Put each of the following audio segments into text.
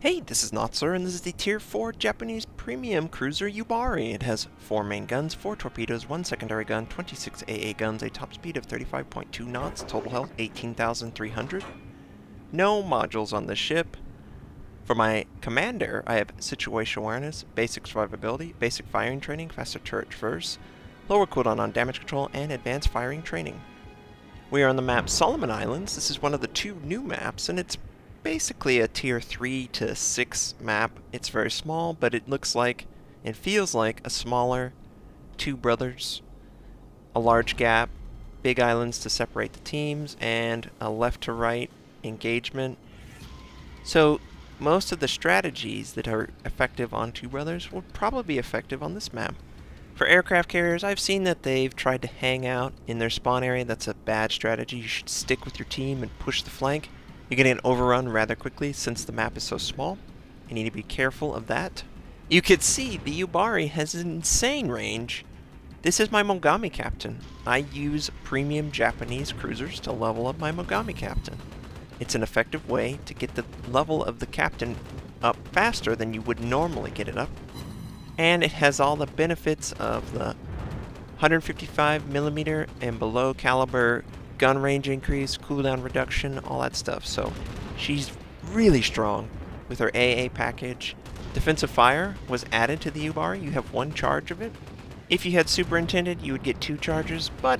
Hey, this is Notser, and this is the Tier 4 Japanese premium cruiser Yubari. It has 4 main guns, 4 torpedoes, 1 secondary gun, 26 AA guns, a top speed of 35.2 knots, total health 18,300. No modules on this ship. For my commander, I have situational awareness, basic survivability, basic firing training, faster turret traverse, lower cooldown on damage control, and advanced firing training. We are on the map Solomon Islands. This is one of the 2 new maps, and it's basically a tier 3 to 6 map. It's very small, but it looks like and feels like a smaller Two Brothers. A large gap, big islands to separate the teams, and a left to right engagement. So most of the strategies that are effective on Two Brothers will probably be effective on this map. For aircraft carriers, I've seen that they've tried to hang out in their spawn area. That's a bad strategy. You should stick with your team and push the flank. You're going to get overrun rather quickly since the map is so small. You need to be careful of that. You could see the Yubari has an insane range. This is my Mogami Captain. I use premium Japanese cruisers to level up my Mogami Captain. It's an effective way to get the level of the captain up faster than you would normally get it up. And it has all the benefits of the 155mm and below caliber gun range increase, cooldown reduction, all that stuff. So she's really strong with her AA package. Defensive fire was added to the Yubari. You have 1 charge of it. If you had superintended, you would get 2 charges, but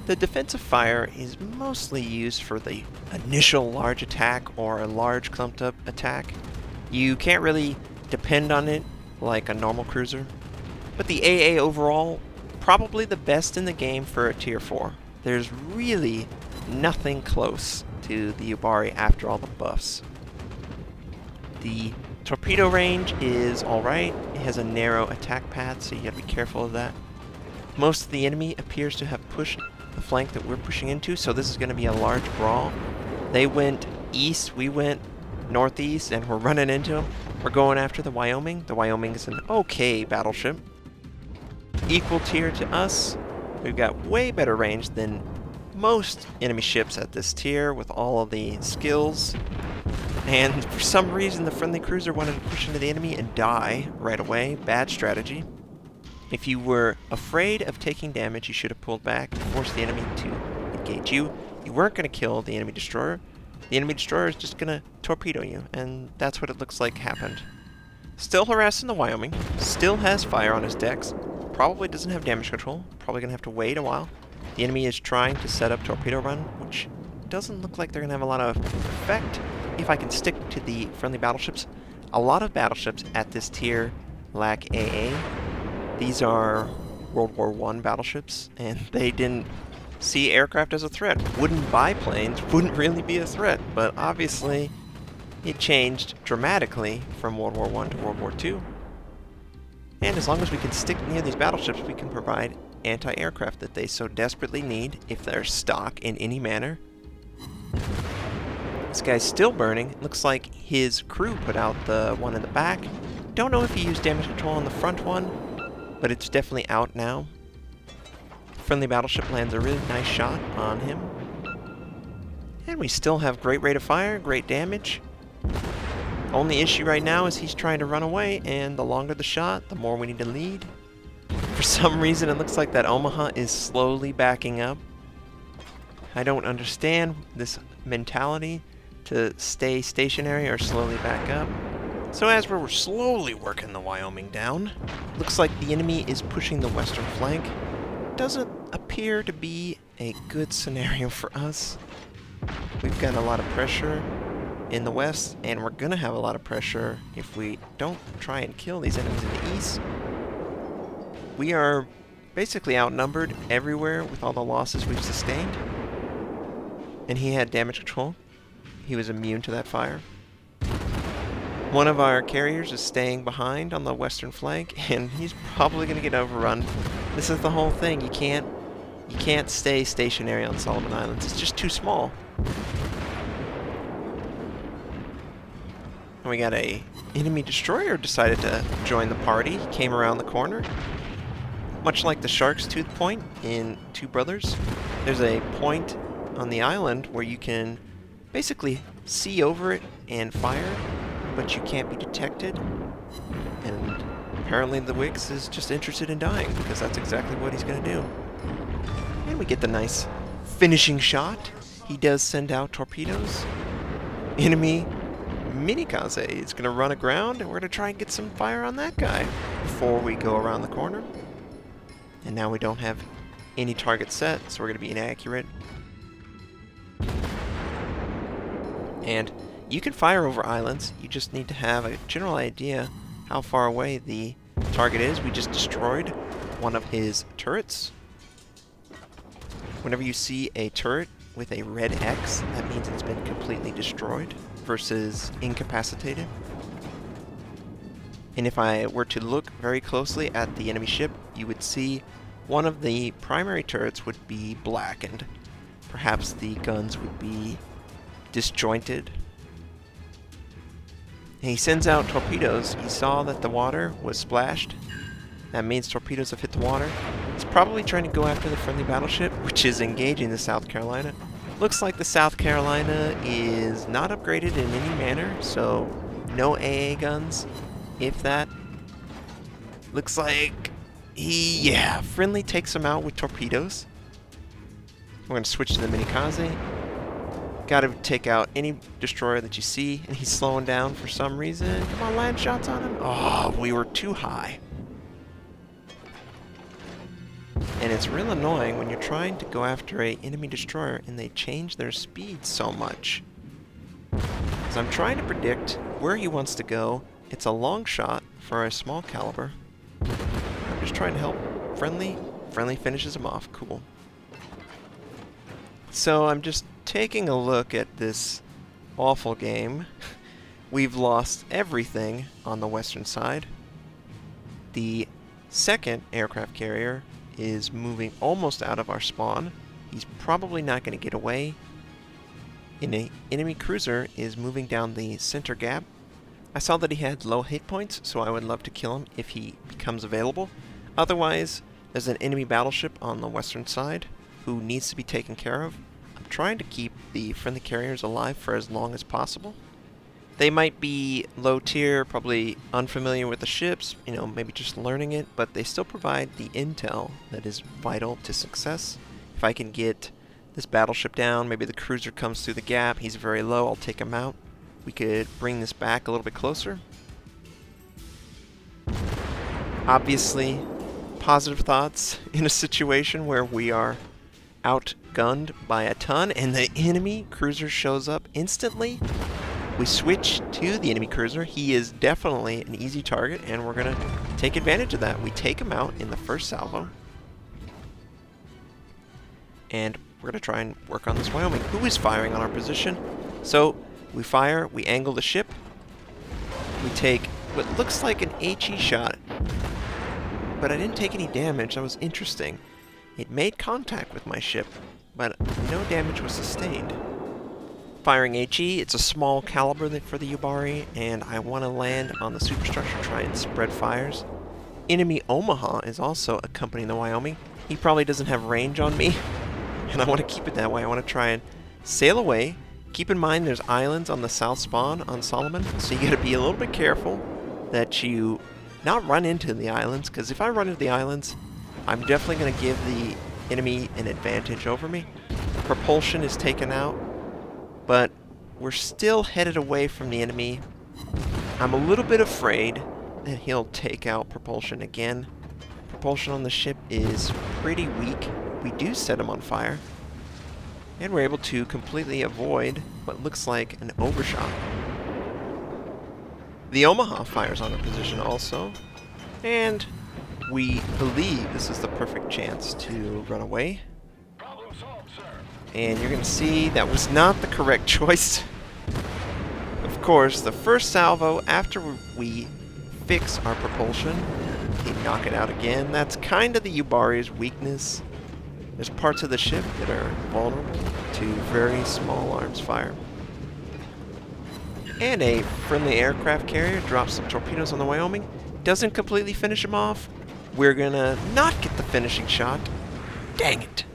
the defensive fire is mostly used for the initial large attack or a large clumped up attack. You can't really depend on it like a normal cruiser. But the AA overall, probably the best in the game for a tier 4. There's really nothing close to the Yubari after all the buffs. The torpedo range is alright. It has a narrow attack path, so you gotta be careful of that. Most of the enemy appears to have pushed the flank that we're pushing into, so this is gonna be a large brawl. They went east, we went northeast, and we're running into them. We're going after the Wyoming. The Wyoming is an okay battleship. Equal tier to us. We've got way better range than most enemy ships at this tier with all of the skills. And for some reason, the friendly cruiser wanted to push into the enemy and die right away. Bad strategy. If you were afraid of taking damage, you should have pulled back and forced the enemy to engage you. You weren't going to kill the enemy destroyer. The enemy destroyer is just going to torpedo you, and that's what it looks like happened. Still harassing the Wyoming. Still has fire on his decks. Probably doesn't have damage control. Probably going to have to wait a while. The enemy is trying to set up torpedo run, which doesn't look like they're going to have a lot of effect if I can stick to the friendly battleships. A lot of battleships at this tier lack AA. These are World War I battleships, and they didn't see aircraft as a threat. Wooden biplanes wouldn't really be a threat, but obviously it changed dramatically from World War I to World War II. And as long as we can stick near these battleships, we can provide anti-aircraft that they so desperately need if they're stock in any manner. This guy's still burning. Looks like his crew put out the one in the back. Don't know if he used damage control on the front one, but it's definitely out now. Friendly battleship lands a really nice shot on him. And we still have great rate of fire, great damage. Only issue right now is he's trying to run away, and the longer the shot, the more we need to lead. For some reason, it looks like that Omaha is slowly backing up. I don't understand this mentality to stay stationary or slowly back up. So as we're slowly working the Wyoming down, looks like the enemy is pushing the western flank. Doesn't appear to be a good scenario for us. We've got a lot of pressure in the west, and we're gonna have a lot of pressure if we don't try and kill these enemies in the east. We are basically outnumbered everywhere with all the losses we've sustained. And he had damage control. He was immune to that fire. One of our carriers is staying behind on the western flank, and he's probably gonna get overrun. This is the whole thing. You can't stay stationary on Solomon Islands. It's just too small. And we got a enemy destroyer decided to join the party. He came around the corner. Much like the Shark's Tooth Point in Two Brothers, there's a point on the island where you can basically see over it and fire. but you can't be detected. And apparently the Wix is just interested in dying, because that's exactly what he's going to do. And we get the nice finishing shot. He does send out torpedoes. Enemy Minikaze is going to run aground, and we're going to try and get some fire on that guy before we go around the corner. And now we don't have any target set, so we're going to be inaccurate. And you can fire over islands. You just need to have a general idea how far away the target is. We just destroyed one of his turrets. Whenever you see a turret with a red X, that means it's been completely destroyed versus incapacitated. And if I were to look very closely at the enemy ship, you would see one of the primary turrets would be blackened. Perhaps the guns would be disjointed. And he sends out torpedoes. He saw that the water was splashed. That means torpedoes have hit the water. He's probably trying to go after the friendly battleship, which is engaging the South Carolina. Looks like the South Carolina is not upgraded in any manner, so no AA guns, if that. Looks like friendly takes him out with torpedoes. We're going to switch to the Minikaze. Got to take out any destroyer that you see, and he's slowing down for some reason. Come on, land shots on him. Oh, we were too high. And it's real annoying when you're trying to go after an enemy destroyer and they change their speed so much. So I'm trying to predict where he wants to go. It's a long shot for a small caliber. I'm just trying to help. Friendly finishes him off. Cool. So I'm just taking a look at this awful game. We've lost everything on the western side. The second aircraft carrier is moving almost out of our spawn. He's probably not going to get away. An enemy cruiser is moving down the center gap. I saw that he had low hit points, so I would love to kill him if he becomes available. Otherwise, there's an enemy battleship on the western side who needs to be taken care of. I'm trying to keep the friendly carriers alive for as long as possible. They might be low tier, probably unfamiliar with the ships, maybe just learning it, but they still provide the intel that is vital to success. If I can get this battleship down, maybe the cruiser comes through the gap, he's very low, I'll take him out. We could bring this back a little bit closer. Obviously, positive thoughts in a situation where we are outgunned by a ton and the enemy cruiser shows up instantly. We switch to the enemy cruiser. He is definitely an easy target, and we're going to take advantage of that. We take him out in the first salvo. And we're going to try and work on this Wyoming, who is firing on our position. So we fire, we angle the ship. We take what looks like an HE shot, but I didn't take any damage. That was interesting. It made contact with my ship, but no damage was sustained. Firing HE, it's a small caliber for the Yubari, and I want to land on the superstructure, try and spread fires. Enemy Omaha is also accompanying the Wyoming. He probably doesn't have range on me, and I want to keep it that way. I want to try and sail away. Keep in mind there's islands on the south spawn on Solomon, so you got to be a little bit careful that you not run into the islands, because if I run into the islands, I'm definitely going to give the enemy an advantage over me. Propulsion is taken out, but we're still headed away from the enemy. I'm a little bit afraid that he'll take out propulsion again. Propulsion on the ship is pretty weak. We do set him on fire, and we're able to completely avoid what looks like an overshot. The Omaha fires on our position also, and we believe this is the perfect chance to run away. And you're going to see that was not the correct choice. Of course, the first salvo, after we fix our propulsion, they knock it out again. That's kind of the Yubari's weakness. There's parts of the ship that are vulnerable to very small arms fire. And a friendly aircraft carrier drops some torpedoes on the Wyoming. Doesn't completely finish him off. We're going to not get the finishing shot. Dang it.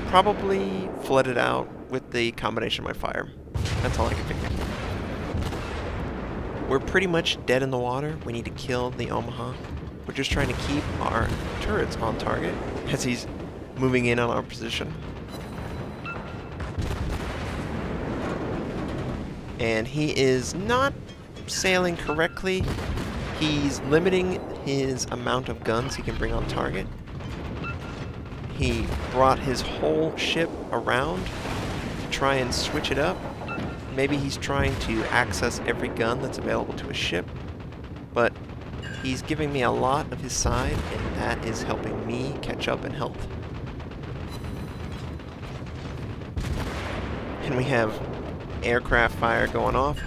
Probably flooded out with the combination of my fire. That's all I can figure. We're pretty much dead in the water. We need to kill the Omaha. We're just trying to keep our turrets on target as he's moving in on our position. And he is not sailing correctly. He's limiting his amount of guns he can bring on target. He brought his whole ship around to try and switch it up. Maybe he's trying to access every gun that's available to his ship, but he's giving me a lot of his side, and that is helping me catch up in health. And we have aircraft fire going off.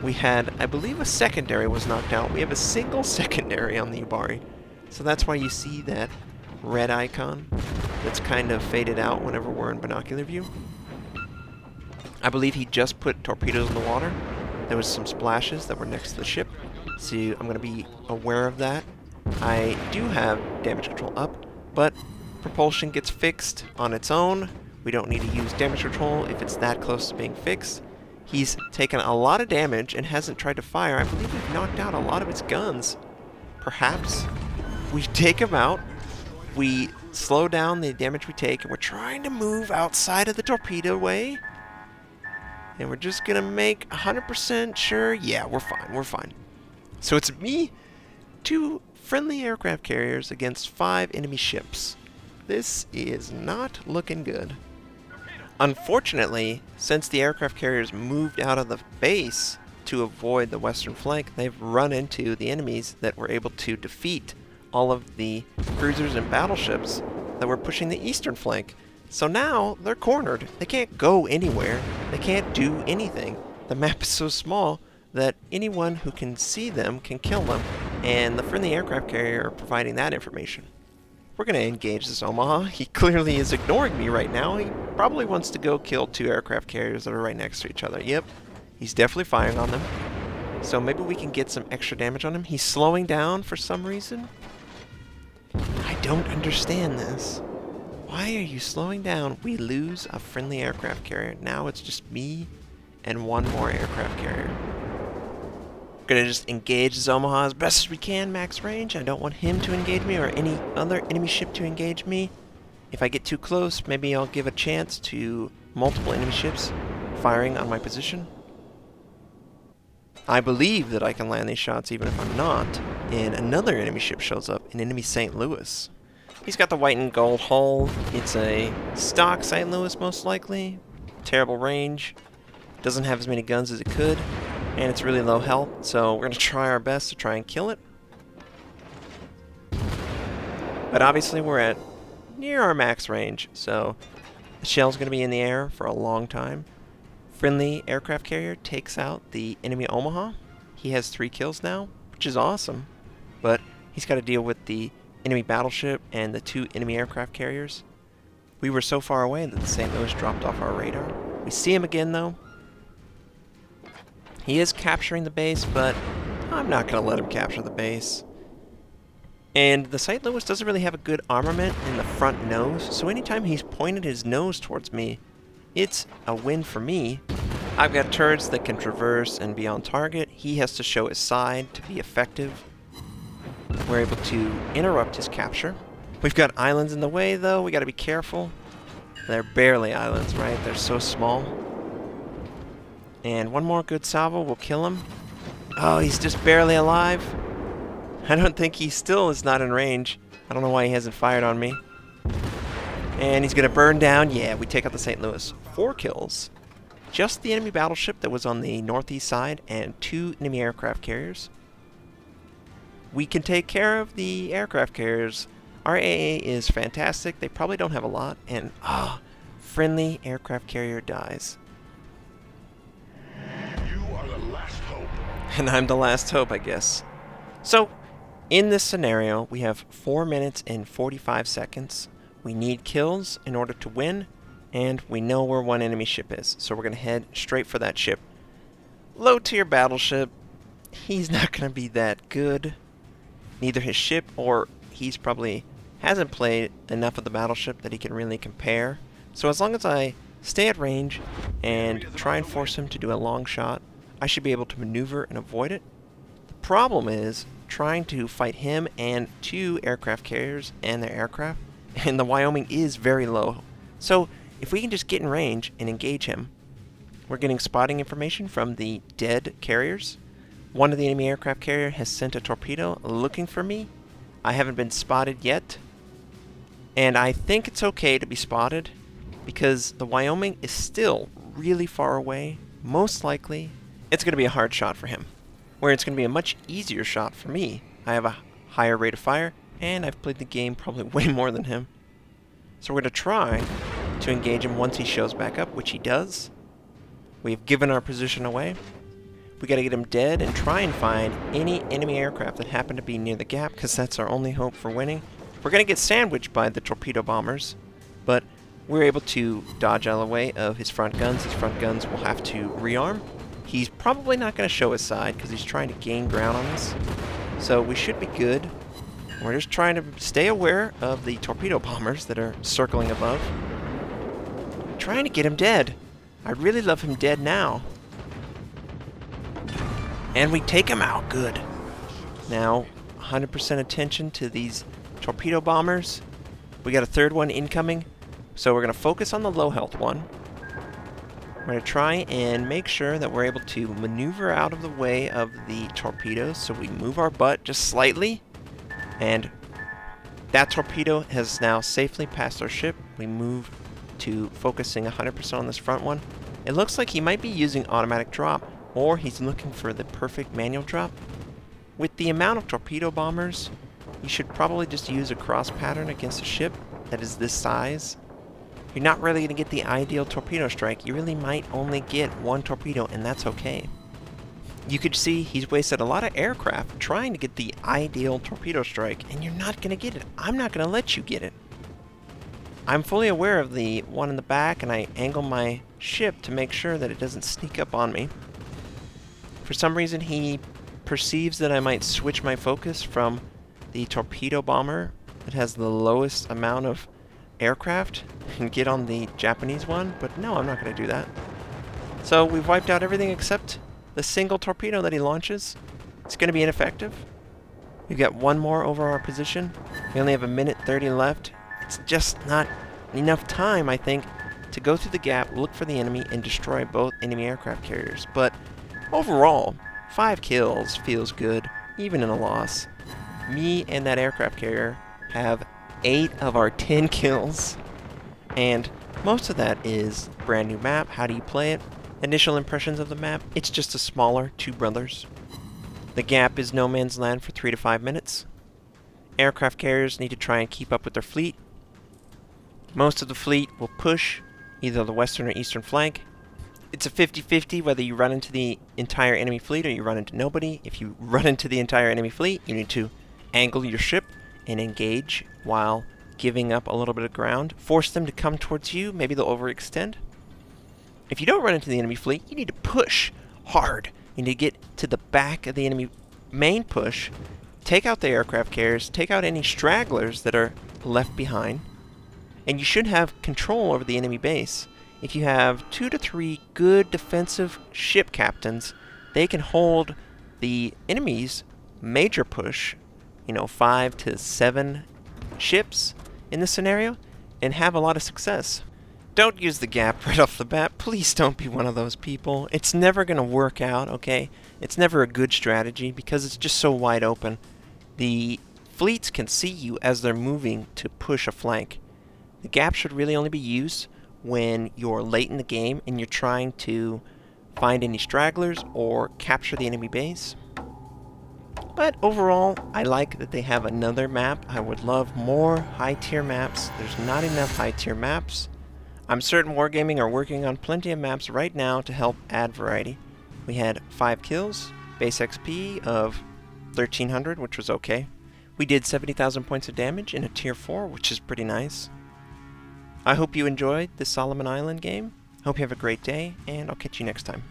We had, I believe, a secondary was knocked out. We have a single secondary on the Yubari, so that's why you see that red icon that's kind of faded out whenever we're in binocular view. I believe he just put torpedoes in the water. There was some splashes that were next to the ship, so I'm going to be aware of that. I do have damage control up, but propulsion gets fixed on its own. We don't need to use damage control if it's that close to being fixed. He's taken a lot of damage and hasn't tried to fire. I believe we've knocked out a lot of its guns. Perhaps we take him out, we slow down the damage we take, and we're trying to move outside of the torpedo way. And we're just going to make 100% sure, yeah, we're fine, we're fine. So it's me, 2 friendly aircraft carriers against 5 enemy ships. This is not looking good. Unfortunately, since the aircraft carriers moved out of the base to avoid the western flank, they've run into the enemies that were able to defeat all of the cruisers and battleships that were pushing the eastern flank. So now they're cornered. They can't go anywhere. They can't do anything. The map is so small that anyone who can see them can kill them, and the friendly aircraft carrier are providing that information. We're going to engage this Omaha. He clearly is ignoring me right now. He probably wants to go kill 2 aircraft carriers that are right next to each other. Yep, he's definitely firing on them. So maybe we can get some extra damage on him. He's slowing down for some reason. I don't understand this. Why are you slowing down? We lose a friendly aircraft carrier. Now it's just me and 1 more aircraft carrier. We're gonna just engage this Omaha as best as we can, max range. I don't want him to engage me or any other enemy ship to engage me. If I get too close, maybe I'll give a chance to multiple enemy ships firing on my position. I believe that I can land these shots even if I'm not, and another enemy ship shows up, an enemy St. Louis. He's got the white and gold hull. It's a stock St. Louis most likely. Terrible range. Doesn't have as many guns as it could. And it's really low health, so we're going to try our best to try and kill it. But obviously we're at near our max range, so the shell's going to be in the air for a long time. Friendly aircraft carrier takes out the enemy Omaha. He has 3 kills now, which is awesome. But he's got to deal with the enemy battleship and the 2 enemy aircraft carriers. We were so far away that the St. Louis dropped off our radar. We see him again though. He is capturing the base, but I'm not going to let him capture the base. And the St. Louis doesn't really have a good armament in the front nose, so anytime he's pointed his nose towards me, it's a win for me. I've got turrets that can traverse and be on target. He has to show his side to be effective. We're able to interrupt his capture. We've got islands in the way, though. We got to be careful. They're barely islands, right? They're so small. And 1 more good salvo will kill him. Oh, he's just barely alive. I don't think he still is not in range. I don't know why he hasn't fired on me. And he's going to burn down. Yeah, we take out the St. Louis. 4 kills. Just the enemy battleship that was on the northeast side and 2 enemy aircraft carriers. We can take care of the aircraft carriers. Our AA is fantastic. They probably don't have a lot. And, friendly aircraft carrier dies. You are the last hope. And I'm the last hope, I guess. So, in this scenario, we have 4 minutes and 45 seconds. We need kills in order to win, and we know where 1 enemy ship is. So we're going to head straight for that ship. Low tier battleship. He's not going to be that good. Neither his ship or he's probably hasn't played enough of the battleship that he can really compare. So as long as I stay at range and try and force him to do a long shot, I should be able to maneuver and avoid it. problem is trying to fight him and 2 aircraft carriers and their aircraft, and the Wyoming is very low. So if we can just get in range and engage him. We're getting spotting information from the dead carriers. One of the enemy aircraft carrier has sent a torpedo looking for me. I haven't been spotted yet. And I think it's okay to be spotted because the Wyoming is still really far away. Most likely, it's going to be a hard shot for him, where it's going to be a much easier shot for me. I have a higher rate of fire, and I've played the game probably way more than him. So we're going to try to engage him once he shows back up, which he does. We've given our position away. We got to get him dead and try and find any enemy aircraft that happen to be near the gap, because that's our only hope for winning. We're going to get sandwiched by the torpedo bombers, but we're able to dodge out of the way of his front guns. His front guns will have to rearm. He's probably not going to show his side because he's trying to gain ground on us. So we should be good. We're just trying to stay aware of the torpedo bombers that are circling above. Trying to get him dead. I really love him dead now. And we take him out. Good. Now, 100% attention to these torpedo bombers. We got a third one incoming. So we're going to focus on the low health one. We're going to try and make sure that we're able to maneuver out of the way of the torpedoes. So we move our butt just slightly. And that torpedo has now safely passed our ship. We move to focusing 100% on this front one. It looks like he might be using automatic drop, or he's looking for the perfect manual drop. With the amount of torpedo bombers, you should probably just use a cross pattern against a ship that is this size. You're not really going to get the ideal torpedo strike. You really might only get 1 torpedo, and that's okay. You could see he's wasted a lot of aircraft trying to get the ideal torpedo strike, and you're not going to get it. I'm not going to let you get it. I'm fully aware of the one in the back, and I angle my ship to make sure that it doesn't sneak up on me. For some reason, he perceives that I might switch my focus from the torpedo bomber that has the lowest amount of aircraft and get on the Japanese one, but no, I'm not going to do that. So we've wiped out everything except the single torpedo that he launches. It's going to be ineffective. We've got 1 more over our position. We only have 1:30 left. It's just not enough time, I think, to go through the gap, look for the enemy, and destroy both enemy aircraft carriers. But overall, 5 kills feels good, even in a loss. Me and that aircraft carrier have 8 of our 10 kills, and most of that is brand new map. How do you play it? Initial impressions of the map, it's just a smaller Two Brothers. The gap is no man's land for 3 to 5 minutes. Aircraft carriers need to try and keep up with their fleet. Most of the fleet will push either the western or eastern flank. It's a 50-50 whether you run into the entire enemy fleet or you run into nobody. If you run into the entire enemy fleet, you need to angle your ship and engage while giving up a little bit of ground. Force them to come towards you. Maybe they'll overextend. If you don't run into the enemy fleet, you need to push hard. You need to get to the back of the enemy main push, take out the aircraft carriers, take out any stragglers that are left behind, and you should have control over the enemy base. If you have 2 to 3 good defensive ship captains, they can hold the enemy's major push, 5 to 7 ships in this scenario, and have a lot of success. Don't use the gap right off the bat. Please don't be one of those people. It's never going to work out, okay? It's never a good strategy because it's just so wide open. The fleets can see you as they're moving to push a flank. The gap should really only be used when you're late in the game and you're trying to find any stragglers or capture the enemy base. But overall, I like that they have another map. I would love more high-tier maps. There's not enough high-tier maps. I'm certain Wargaming are working on plenty of maps right now to help add variety. We had 5 kills, base XP of 1300, which was okay. We did 70,000 points of damage in a tier 4, which is pretty nice. I hope you enjoyed this Solomon Island game. Hope you have a great day, and I'll catch you next time.